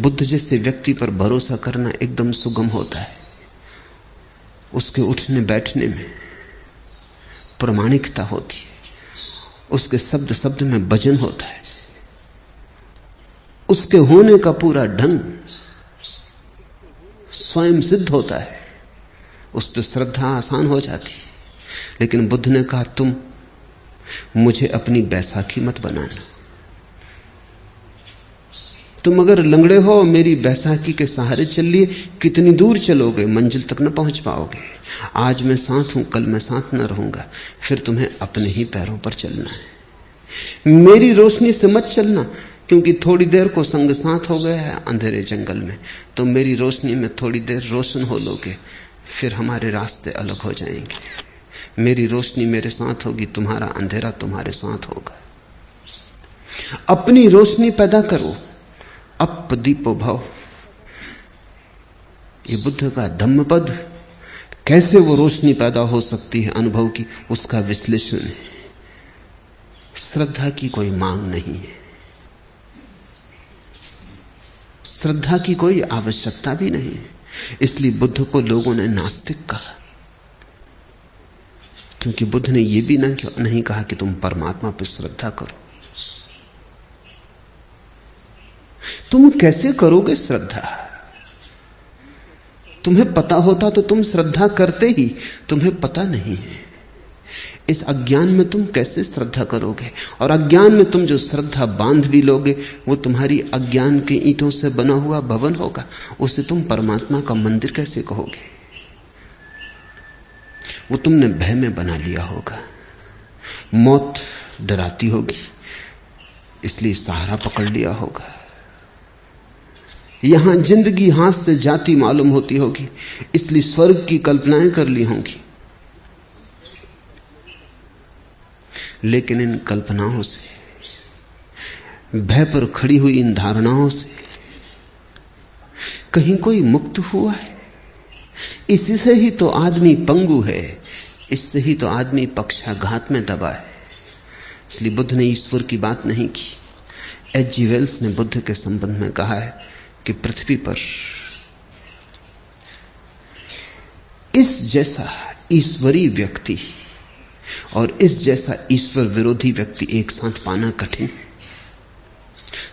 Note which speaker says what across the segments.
Speaker 1: बुद्ध जैसे व्यक्ति पर भरोसा करना एकदम सुगम होता है। उसके उठने बैठने में प्रामाणिकता होती है, उसके शब्द शब्द में वजन होता है, उसके होने का पूरा ढंग स्वयं सिद्ध होता है, उस पर श्रद्धा आसान हो जाती है। लेकिन बुद्ध ने कहा, तुम मुझे अपनी बैसाखी मत बनाना। तुम अगर लंगड़े हो, मेरी बैसाखी के सहारे चल लिए, कितनी दूर चलोगे, मंजिल तक न पहुंच पाओगे। आज मैं साथ हूं, कल मैं साथ न रहूंगा, फिर तुम्हें अपने ही पैरों पर चलना है। मेरी रोशनी से मत चलना, क्योंकि थोड़ी देर को संग साथ हो गया है अंधेरे जंगल में, तो मेरी रोशनी में थोड़ी देर रोशन हो लोगे, फिर हमारे रास्ते अलग हो जाएंगे। मेरी रोशनी मेरे साथ होगी, तुम्हारा अंधेरा तुम्हारे साथ होगा। अपनी रोशनी पैदा करो, अप दीपो भव। ये बुद्ध का धम्मपद, कैसे वो रोशनी पैदा हो सकती है अनुभव की, उसका विश्लेषण है। श्रद्धा की कोई मांग नहीं है, श्रद्धा की कोई आवश्यकता भी नहीं है। इसलिए बुद्ध को लोगों ने नास्तिक कहा, क्योंकि बुद्ध ने यह भी नहीं कहा कि तुम परमात्मा पर श्रद्धा करो। तुम कैसे करोगे श्रद्धा? तुम्हें पता होता तो तुम श्रद्धा करते ही, तुम्हें पता नहीं है। इस अज्ञान में तुम कैसे श्रद्धा करोगे? और अज्ञान में तुम जो श्रद्धा बांध भी लोगे, वो तुम्हारी अज्ञान के ईंटों से बना हुआ भवन होगा। उसे तुम परमात्मा का मंदिर कैसे कहोगे? वो तुमने भय में बना लिया होगा। मौत डराती होगी, इसलिए सहारा पकड़ लिया होगा। यहां जिंदगी हाथ से जाती मालूम होती होगी, इसलिए स्वर्ग की कल्पनाएं कर ली होंगी। लेकिन इन कल्पनाओं से, भय पर खड़ी हुई इन धारणाओं से कहीं कोई मुक्त हुआ है? इसी से ही तो आदमी पंगु है, इससे ही तो आदमी पक्षाघात में दबा है। इसलिए बुद्ध ने ईश्वर की बात नहीं की। एच.जी. वेल्स ने बुद्ध के संबंध में कहा है कि पृथ्वी पर इस जैसा ईश्वरीय व्यक्ति और इस जैसा ईश्वर विरोधी व्यक्ति एक साथ पाना कठिन।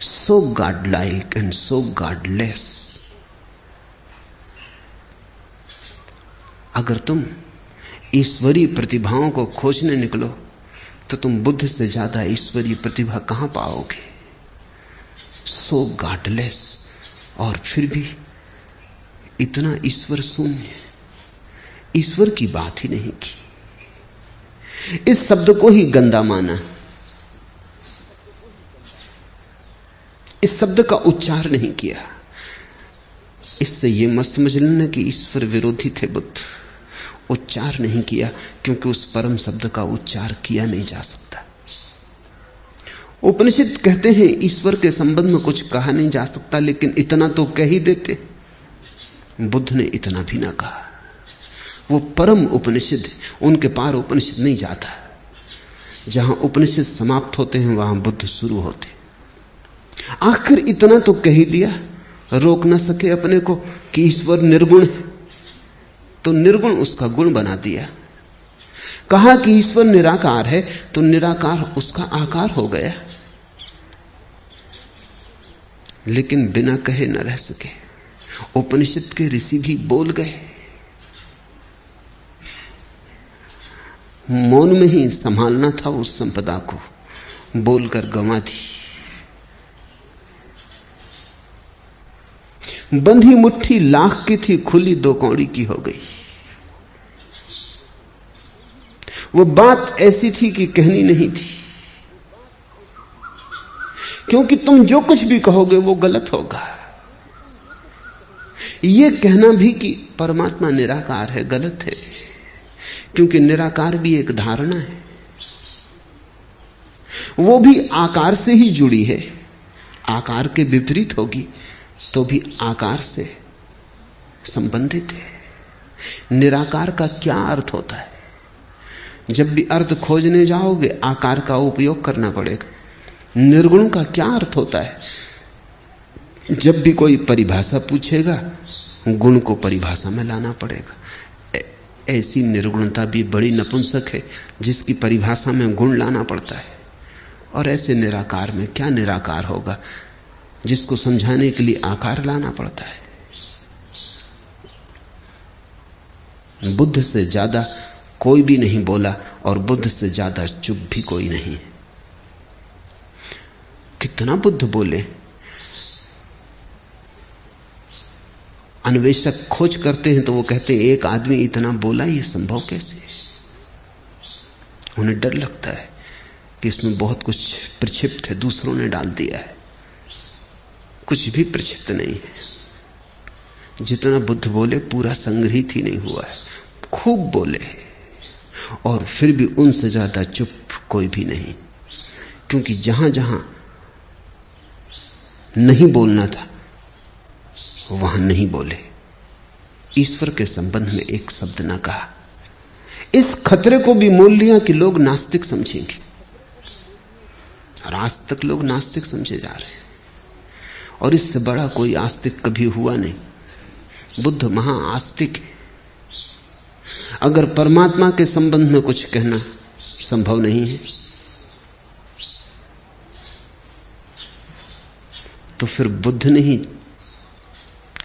Speaker 1: So God like and so godless. अगर तुम ईश्वरीय प्रतिभाओं को खोजने निकलो तो तुम बुद्ध से ज्यादा ईश्वरीय प्रतिभा कहां पाओगे? सो गॉडलेस, और फिर भी इतना ईश्वर शून्य, ईश्वर की बात ही नहीं की। इस शब्द को ही गंदा माना, इस शब्द का उच्चार नहीं किया। इससे यह मत समझ लेना कि ईश्वर विरोधी थे बुद्ध। उच्चार नहीं किया, क्योंकि उस परम शब्द का उच्चार किया नहीं जा सकता। उपनिषद कहते हैं ईश्वर के संबंध में कुछ कहा नहीं जा सकता, लेकिन इतना तो कह ही देते। बुद्ध ने इतना भी ना कहा। वो परम उपनिषद, उनके पार उपनिषद नहीं जाता। जहां उपनिषद समाप्त होते हैं वहां बुद्ध शुरू होते। आखिर इतना तो कह ही दिया, रोक ना सके अपने को कि ईश्वर निर्गुण है, तो निर्गुण उसका गुण बना दिया। कहा कि ईश्वर निराकार है, तो निराकार उसका आकार हो गया। लेकिन बिना कहे न रह सके। उपनिषद के ऋषि भी बोल गए, मौन में ही संभालना था उस संपदा को, बोलकर गंवा दी। बंधी मुट्ठी लाख की थी, खुली दो कौड़ी की हो गई। वो बात ऐसी थी कि कहनी नहीं थी, क्योंकि तुम जो कुछ भी कहोगे वो गलत होगा। ये कहना भी कि परमात्मा निराकार है गलत है, क्योंकि निराकार भी एक धारणा है, वो भी आकार से ही जुड़ी है। आकार के विपरीत होगी तो भी आकार से संबंधित है। निराकार का क्या अर्थ होता है? जब भी अर्थ खोजने जाओगे आकार का उपयोग करना पड़ेगा। निर्गुण का क्या अर्थ होता है? जब भी कोई परिभाषा पूछेगा, गुण को परिभाषा में लाना पड़ेगा। ऐसी निर्गुणता भी बड़ी नपुंसक है जिसकी परिभाषा में गुण लाना पड़ता है। और ऐसे निराकार में क्या निराकार होगा जिसको समझाने के लिए आकार लाना पड़ता है। बुद्ध से ज्यादा कोई भी नहीं बोला और बुद्ध से ज्यादा चुप भी कोई नहीं। कितना बुद्ध बोले। अन्वेषक खोज करते हैं तो वो कहते हैं एक आदमी इतना बोला, ये संभव कैसे। उन्हें डर लगता है कि इसमें बहुत कुछ प्रक्षिप्त है, दूसरों ने डाल दिया है। कुछ भी प्रक्षिप्त नहीं है। जितना बुद्ध बोले पूरा संग्रहित ही नहीं हुआ है। खूब बोले और फिर भी उनसे ज्यादा चुप कोई भी नहीं, क्योंकि जहां जहां नहीं बोलना था वहां नहीं बोले। ईश्वर के संबंध में एक शब्द ना कहा। इस खतरे को भी मोल लिया कि लोग नास्तिक समझेंगे, और आज तक लोग नास्तिक समझे जा रहे हैं। और इससे बड़ा कोई आस्तिक कभी हुआ नहीं। बुद्ध महा आस्तिक है। अगर परमात्मा के संबंध में कुछ कहना संभव नहीं है तो फिर बुद्ध ने ही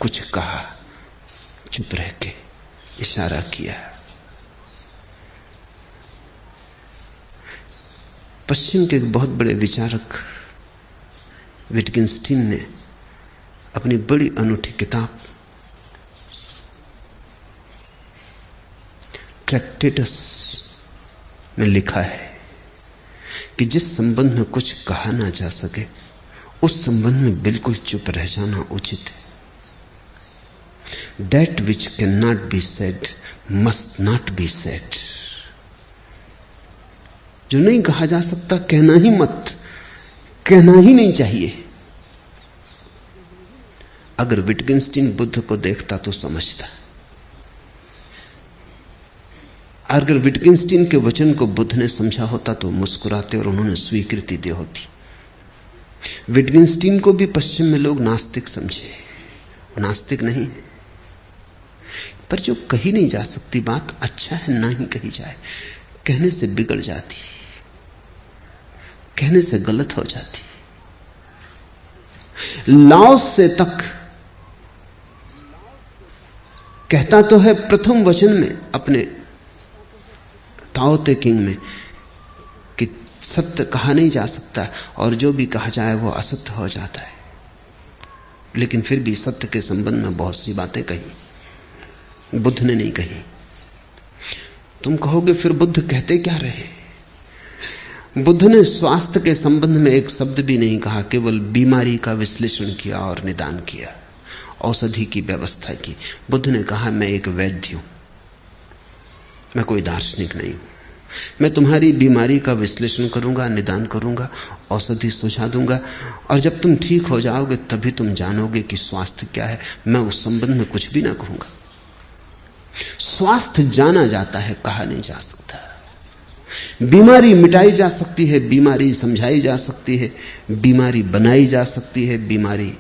Speaker 1: कुछ कहा, चुप रह के इशारा किया। पश्चिम के एक बहुत बड़े विचारक विटगेंस्टीन ने अपनी बड़ी अनूठी किताब ट्रैक्टेटस में लिखा है कि जिस संबंध में कुछ कहा ना जा सके उस संबंध में बिल्कुल चुप रह जाना उचित है। That which cannot be said must not be said। जो नहीं कहा जा सकता कहना ही मत, कहना ही नहीं चाहिए। अगर विटगेंस्टीन बुद्ध को देखता तो समझता। अगर विटगेंस्टीन के वचन को बुद्ध ने समझा होता तो मुस्कुराते और उन्होंने स्वीकृति दी होती। विटगेंस्टीन को भी पश्चिम में लोग नास्तिक समझे, नास्तिक नहीं है। पर जो कही नहीं जा सकती बात अच्छा है ना ही कही जाए। कहने से बिगड़ जाती, कहने से गलत हो जाती। लाओस से तक कहता तो है प्रथम वचन में अपने ताओ ते किंग में कि सत्य कहा नहीं जा सकता और जो भी कहा जाए वो असत्य हो जाता है। लेकिन फिर भी सत्य के संबंध में बहुत सी बातें कही, बुद्ध ने नहीं कही। तुम कहोगे फिर बुद्ध कहते क्या रहे? बुद्ध ने स्वास्थ्य के संबंध में एक शब्द भी नहीं कहा, केवल बीमारी का विश्लेषण किया और निदान किया, औषधि की व्यवस्था की। बुद्ध ने कहा मैं एक वैद्य हूं, मैं कोई दार्शनिक नहीं हूं। मैं तुम्हारी बीमारी का विश्लेषण करूंगा, निदान करूंगा, औषधि सुझा दूंगा, और जब तुम ठीक हो जाओगे तभी तुम जानोगे कि स्वास्थ्य क्या है। मैं उस संबंध में कुछ भी ना कहूंगा। स्वास्थ्य जाना जाता है, कहा नहीं जा सकता। बीमारी मिटाई जा सकती है, बीमारी समझाई जा सकती है, बीमारी बनाई जा सकती है, बीमारी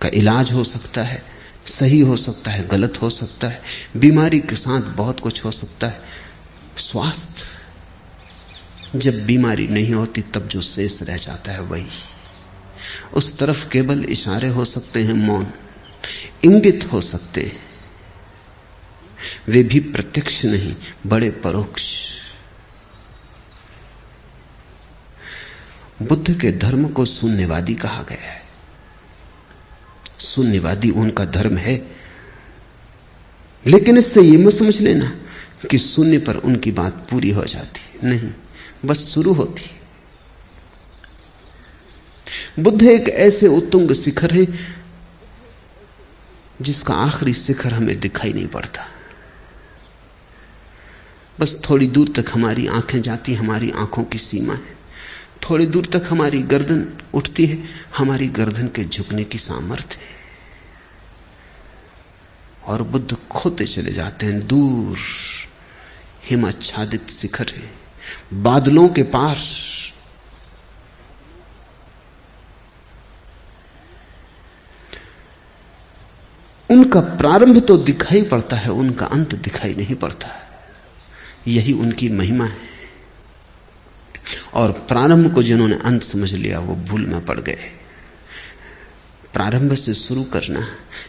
Speaker 1: का इलाज हो सकता है, सही हो सकता है, गलत हो सकता है। बीमारी के साथ बहुत कुछ हो सकता है। स्वास्थ्य, जब बीमारी नहीं होती तब जो शेष रह जाता है वही, उस तरफ केवल इशारे हो सकते हैं, मौन, इंगित हो सकते हैं, वे भी प्रत्यक्ष नहीं, बड़े परोक्ष। बुद्ध के धर्म को शून्यवादी कहा गया है। शून्यवादी उनका धर्म है, लेकिन इससे यह मत समझ लेना कि शून्य पर उनकी बात पूरी हो जाती, नहीं, बस शुरू होती। बुद्ध एक ऐसे उत्तुंग शिखर है जिसका आखिरी शिखर हमें दिखाई नहीं पड़ता। बस थोड़ी दूर तक हमारी आंखें जाती, हमारी आंखों की सीमा है। थोड़ी दूर तक हमारी गर्दन उठती है, हमारी गर्दन के झुकने की सामर्थ्य है। और बुद्ध खोते चले जाते हैं। दूर हिमाच्छादित शिखर है, बादलों के पार। उनका प्रारंभ तो दिखाई पड़ता है, उनका अंत दिखाई नहीं पड़ता। यही उनकी महिमा है। और प्रारंभ को जिन्होंने अंत समझ लिया वो भूल में पड़ गए। प्रारंभ से शुरू करना,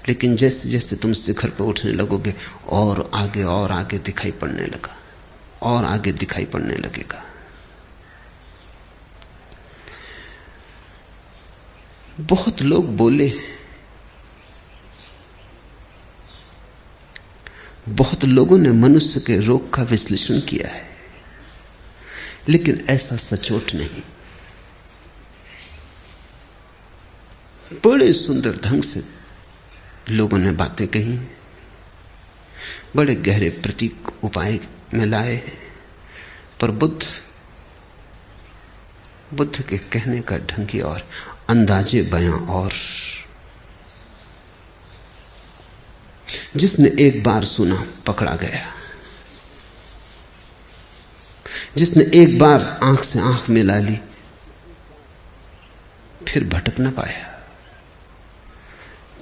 Speaker 1: लेकिन जैसे जैसे तुम शिखर पर उठने लगोगे और आगे दिखाई पड़ने लगा, और आगे दिखाई पड़ने लगेगा। बहुत लोग बोले, बहुत लोगों ने मनुष्य के रोग का विश्लेषण किया है, लेकिन ऐसा सचोट नहीं। बड़े सुंदर ढंग से लोगों ने बातें कही, बड़े गहरे प्रतीक उपाय में लाए, पर बुद्ध के कहने का ढंग ही और, अंदाजे बयां और। जिसने एक बार सुना पकड़ा गया, जिसने एक बार आंख से आंख मिला ली फिर भटक न पाया।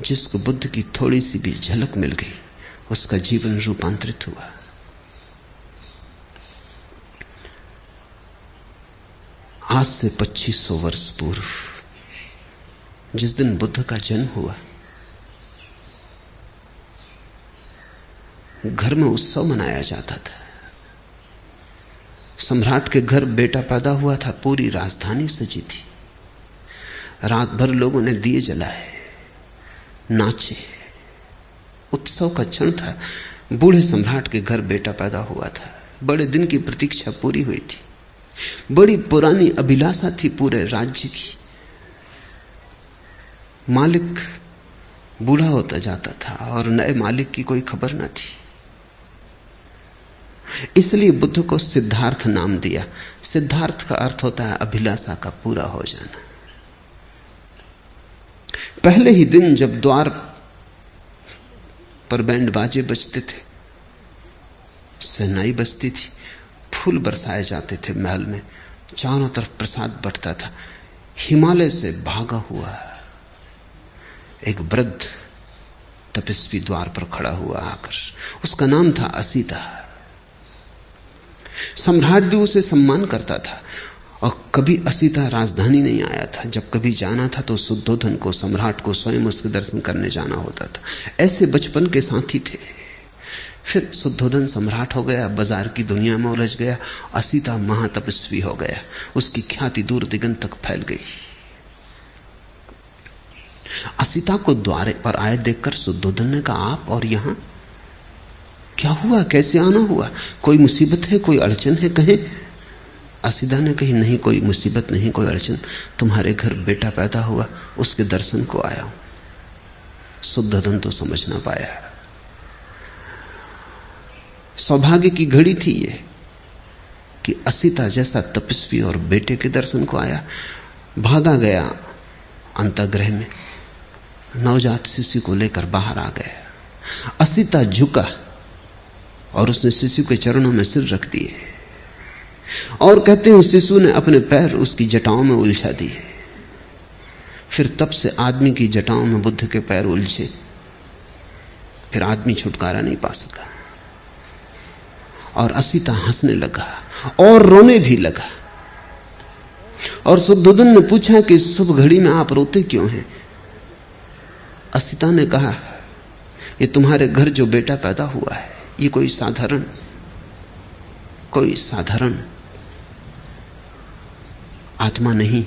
Speaker 1: जिसको बुद्ध की थोड़ी सी भी झलक मिल गई उसका जीवन रूपांतरित हुआ। आज से 2500 वर्ष पूर्व जिस दिन बुद्ध का जन्म हुआ, घर में उत्सव मनाया जाता था। सम्राट के घर बेटा पैदा हुआ था, पूरी राजधानी सजी थी। रात भर लोगों ने दिए जलाए, नाचे, उत्सव का क्षण था। बूढ़े सम्राट के घर बेटा पैदा हुआ था, बड़े दिन की प्रतीक्षा पूरी हुई थी। बड़ी पुरानी अभिलाषा थी पूरे राज्य की। मालिक बूढ़ा होता जाता था और नए मालिक की कोई खबर न थी। इसलिए बुद्ध को सिद्धार्थ नाम दिया। सिद्धार्थ का अर्थ होता है अभिलाषा का पूरा हो जाना। पहले ही दिन जब द्वार पर बैंड बाजे बजते थे, शहनाई बजती थी, फूल बरसाए जाते थे महल में, चारों तरफ प्रसाद बंटता था, हिमालय से भागा हुआ एक वृद्ध तपस्वी द्वार पर खड़ा हुआ आकर। उसका नाम था असीता। सम्राट भी उसे सम्मान करता था और कभी असीता राजधानी नहीं आया था। जब कभी जाना था तो शुद्धोधन को, सम्राट को स्वयं उसके दर्शन करने जाना होता था। ऐसे बचपन के साथी थे। फिर शुद्धोधन सम्राट हो गया, बाजार की दुनिया में उलझ गया। असीता महातपस्वी हो गया, उसकी ख्याति दूर दिगंत तक फैल गई। असीता को द्वार पर आए देखकर शुद्धोधन ने कहा, आप और यहां क्या हुआ, कैसे आना हुआ? कोई मुसीबत है, कोई अड़चन है? कहें। असीता ने कही, नहीं कोई मुसीबत नहीं, कोई अड़चन। तुम्हारे घर बेटा पैदा हुआ, उसके दर्शन को आया हूं। शुद्धोधन तो समझ ना पाया। सौभाग्य की घड़ी थी ये कि असीता जैसा तपस्वी और बेटे के दर्शन को आया। भागा गया अंतःगृह में, नवजात शिशु को लेकर बाहर आ गया। असीता झुका और उसने शिशु के चरणों में सिर रख दिए और कहते हैं शिशु ने अपने पैर उसकी जटाओं में उलझा दिए। फिर तब से आदमी की जटाओं में बुद्ध के पैर उलझे। फिर आदमी छुटकारा नहीं पा सका और असीता हंसने लगा और रोने भी लगा। और शुद्धोधन ने पूछा कि शुभ घड़ी में आप रोते क्यों हैं? असीता ने कहा, ये तुम्हारे घर जो बेटा पैदा हुआ है, ये कोई साधारण आत्मा नहीं।